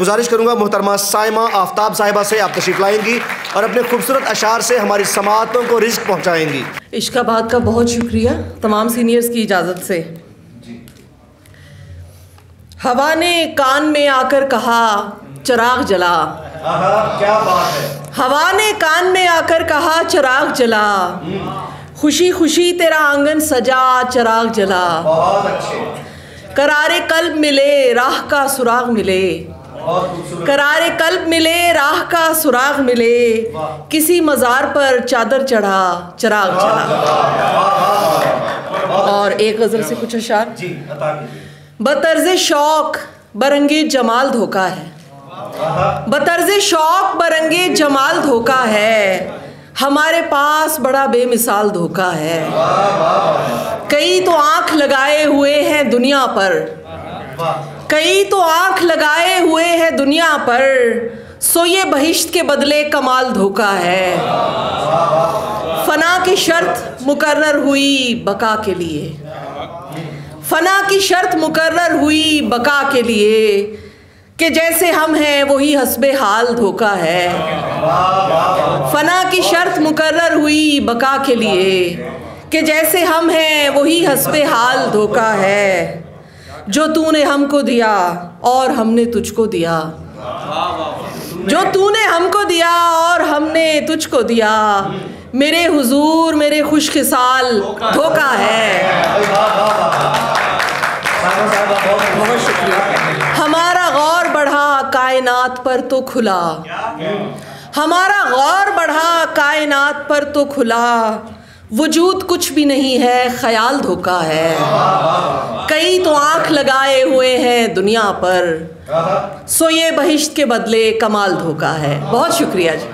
गुजारिश करूंगा मोहतरमा साइमा आफ्ताब साहिबा से, आप तशरीफ लाएंगी और अपने खूबसूरत अशार से हमारी समाअतों को रिज़्क़ पहुंचाएंगी। इश्काबाद का बहुत शुक्रिया तमाम सीनियर्स की इजाज़त से। हवा ने कान में आकर कहा चिराग जला। क्या बात है। हवा ने कान में आकर कहा चिराग जला, खुशी खुशी तेरा आंगन सजा चिराग जला। बहुत अच्छे। करारे कल्ब मिले राह का सुराग मिले, करारे कल्ब मिले राह का सुराग मिले, किसी मज़ार पर चादर चढ़ा चिराग जला। और एक गज़ल से कुछ अशार। बतर्ज़े शौक बरंगे जमाल धोखा है, बतर्ज़े शौक बरंगे जमाल धोखा है, हमारे पास बड़ा बेमिसाल धोखा है। कई तो आँख लगाए हुए हैं दुनिया पर, कई तो आँख लगाए हुए हैं दुनिया पर, सो ये बहिश्त के बदले कमाल धोखा है। फना की शर्त मुकर्रर हुई बका के लिए, फना की शर्त मुकर्रर हुई बका के लिए, कि जैसे हम हैं वही हस्बे हाल धोखा है। फना की शर्त मुकर्रर हुई बका के लिए, कि जैसे हम हैं वही हस्बे हाल धोखा है। जो तूने हमको दिया और हमने तुझको दिया, जो तूने हमको दिया और हमने तुझको दिया, मेरे हुजूर मेरे खुशकिसाल धोखा है। बहुत शुक्रिया। हमारा गौर बढ़ा कायनात पर तो खुला, हमारा गौर बढ़ा कायनात पर तो खुला, वजूद कुछ भी नहीं है ख्याल धोखा है। कई तो आँख लगाए हुए हैं दुनिया पर, सो ये बहिश्त के बदले कमाल धोखा है। बहुत शुक्रिया जी।